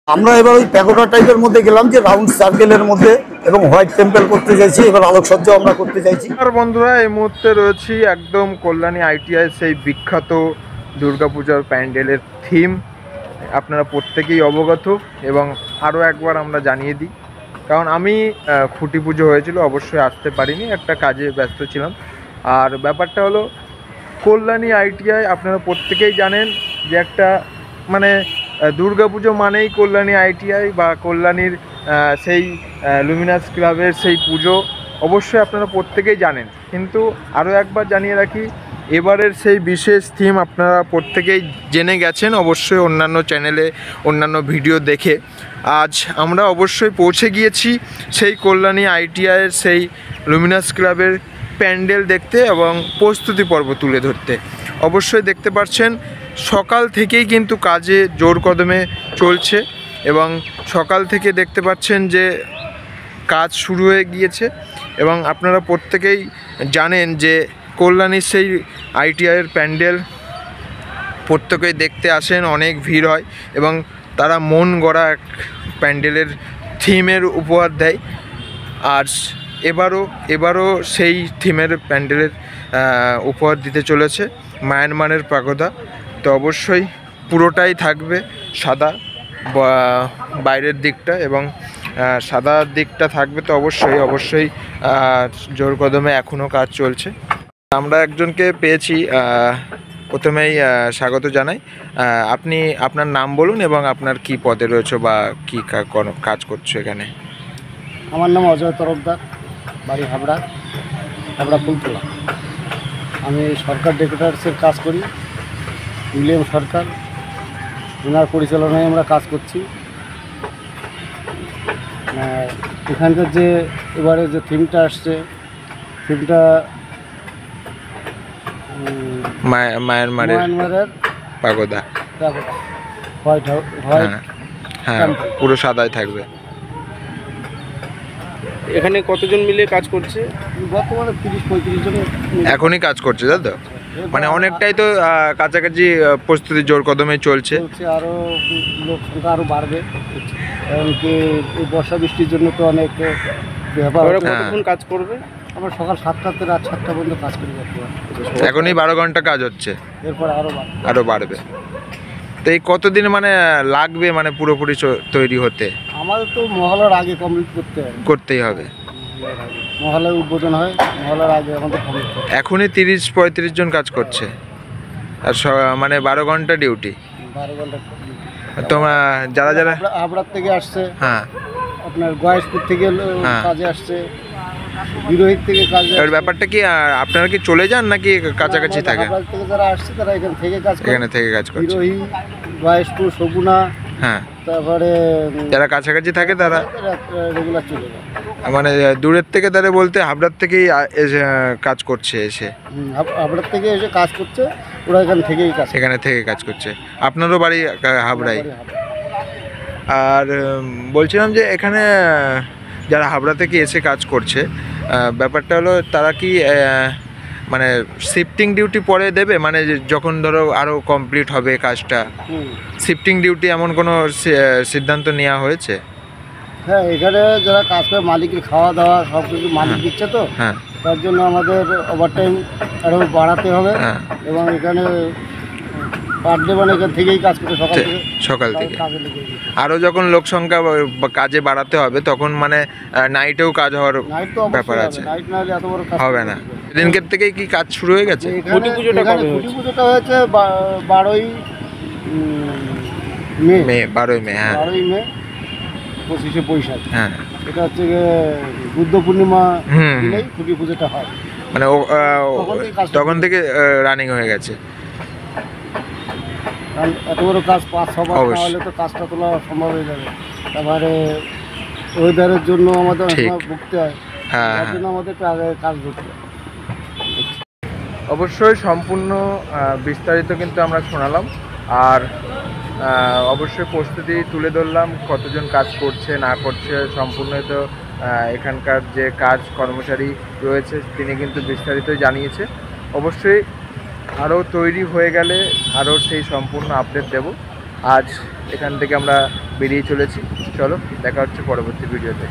আমরা এবার ওই প্যাগোডা টাইপের মধ্যে গেলাম, যে রাউন্ড সার্কেলের মধ্যে, এবং হোয়াইট টেম্পল করতে চাইছি, এবার আলোকসজ্জা আমরা করতে চাইছি। আর বন্ধুরা, এই মুহূর্তে রয়েছি একদম কল্যাণী আইটিআই সেই বিখ্যাত দুর্গাপূজার প্যান্ডেলের থিম আপনারা প্রত্যেকেই অবগত, এবং আরও একবার আমরা জানিয়ে দিই, কারণ আমি খুঁটি পুজো হয়েছিল, অবশ্যই আসতে পারিনি, একটা কাজে ব্যস্ত ছিলাম। আর ব্যাপারটা হলো, কল্যাণী আইটিআই আপনারা প্রত্যেকেই জানেন যে একটা মানে দুর্গাপুজো মানেই কল্যাণী আইটিআই বা কল্যাণীর সেই লুমিনাস ক্লাবের সেই পুজো, অবশ্যই আপনারা প্রত্যেকেই জানেন। কিন্তু আরও একবার জানিয়ে রাখি, এবারের সেই বিশেষ থিম আপনারা প্রত্যেকেই জেনে গেছেন অবশ্যই অন্যান্য চ্যানেলে অন্যান্য ভিডিও দেখে। আজ আমরা অবশ্যই পৌঁছে গিয়েছি সেই কল্যাণী আইটিআইয়ের সেই লুমিনাস ক্লাবের প্যান্ডেল দেখতে এবং প্রস্তুতি পর্ব তুলে ধরতে। অবশ্যই দেখতে পাচ্ছেন সকাল থেকেই কিন্তু কাজে জোর কদমে চলছে, এবং সকাল থেকে দেখতে পাচ্ছেন যে কাজ শুরু হয়ে গিয়েছে। এবং আপনারা প্রত্যেকেই জানেন যে কল্যাণীর সেই আইটিআইয়ের প্যান্ডেল প্রত্যেকেই দেখতে আসেন, অনেক ভিড় হয়, এবং তারা মন গড়া এক প্যান্ডেলের থিমের উপহার দেয়। আর এবারও সেই থিমের প্যান্ডেলের উপহার দিতে চলেছে মায়ানমারের পাগোডা। তো অবশ্যই পুরোটাই থাকবে সাদা, বাইরের দিকটা এবং সাদা দিকটা থাকবে। তো অবশ্যই জোর কদমে এখনও কাজ চলছে। আমরা একজনকে পেয়েছি, প্রথমেই স্বাগত জানাই। আপনি আপনার নাম বলুন এবং আপনার কি পদে রয়েছে বা কি কাজ করছো এখানে। আমার নাম অজয় তরফদার, বাড়ি হাবড়া ফুলতলা। আমি সরকার ডেকোরেটার্সের কাজ করি, উইলিয়াম সরকার, ওনার পরিচালনায় আমরা কাজ করছি। এখানকার যে এবারে যে থিমটা আসছে, থিমটা মায়ানমারের পাগোডা, হোয়াইট হ্যাঁ পুরো সাদাই থাকবে। এখানে কতজন মিলে কাজ করছে? বর্তমানে 30-35 জন এখনই কাজ করছে, তাই তো? মানে অনেকটাই তো কাছাকাছি প্রস্তুতি জোর কদমে চলছে। আরও লোক সংখ্যা আরও বাড়বে, কারণ কি এই বর্ষা বৃষ্টির জন্য তো অনেক ব্যাপার। কতক্ষণ কাজ করবে? আমরা সকাল 7টা থেকে রাত 7টা পর্যন্ত কাজ করি। এখনই 12 ঘন্টা কাজ হচ্ছে, এরপর আরও বাড়বে। তো এই কতদিন মানে লাগবে মানে পুরোপুরি তৈরি হতে? আমাদের তো মহলার আগে কমপ্লিট করতেই হবে। মহলার উদ্বোধন হয়, মহলার আগে আমাদের কমপ্লিট। এখনই 30-35 জন কাজ করছে, আর মানে 12 ঘন্টা ডিউটি। 12 ঘন্টা। তোমার যারা হাবড়ার থেকে আসছে, হ্যাঁ, আপনার গয়েশপুর থেকে কাজে আসছে, বিরোহিত থেকে কাজে। এর ব্যাপারটা কি, আপনারা কি চলে যান নাকি কাছাকাছি থাকেন? হাবড়া থেকে যারা আসছে তারা এখানে থেকে কাজ করে। বিরোহী, গয়েশপুর, সগুনা, হ্যাঁ, তারপরে যারা কাছাকাছি থাকে তারা রেগুলার চলে যায়। মানে দূরের থেকে তারা বলতে হাবড়ার থেকেই কাজ করছে, এসে হাবড়ার থেকে এসে কাজ করছে, ওরা এখানে থেকে কাজ করছে। আপনারও বাড়ি হাবড়াই? আর বলছিলাম যে এখানে যারা হাবড়া থেকে এসে কাজ করছে, ব্যাপারটা হলো তারা কি মানে শিফটিং ডিউটি পরে দেবে, মানে যখন ধরো আরও কমপ্লিট হবে কাজটা, শিফটিং ডিউটি এমন কোনো সিদ্ধান্ত নেওয়া হয়েছে? হ্যাঁ, এখানে যারা কাজ করে মালিকের খাওয়া দাওয়া সব কিছু মালিক দিচ্ছে, তো হ্যাঁ, তার জন্য আমাদের ওভারটাইম আরও বাড়াতে হবে। এবং এখানে পার ডে মানে এখান থেকেই কাজ করতে সকাল থেকে আরও যখন লোক সংখ্যা কাজে বাড়াতে হবে তখন মানে নাইটেও কাজ হওয়ার ব্যাপার আছে। হবে না, দিনকের থেকেই কি কাজ শুরু হয়ে গেছে? খুঁটি পুজোটা হয়েছে 12ই মে। 12ই মে, হ্যাঁ, 12ই মে, 25শে বৈশাখ। হ্যাঁ, এটা হচ্ছে বুদ্ধ পূর্ণিমা দিনেই খুঁটি পুজোটা হয়, মানে তখন থেকে রানিং হয়ে গেছে। কারণ এত বড় কাজ 5-6 মাস না হলে তো কাজটা তোলা সম্ভব হয়ে যাবে। তারপরে ওয়েদারের জন্য আমাদের ভুগতে হয়, তার জন্য আমাদের আগে কাজ ধরতে হয়। অবশ্যই সম্পূর্ণ বিস্তারিত কিন্তু আমরা শোনালাম, আর অবশ্যই প্রস্তুতি তুলে ধরলাম, কতজন কাজ করছে না করছে সম্পূর্ণ। তো এখানকার যে কাজ কর্মচারী রয়েছে তিনি কিন্তু বিস্তারিত জানিয়েছে। অবশ্যই আরও তৈরি হয়ে গেলে আরও সেই সম্পূর্ণ আপডেট দেব। আজ এখান থেকে আমরা বেরিয়ে চলেছি। চলো দেখা হচ্ছে পরবর্তী ভিডিওতে।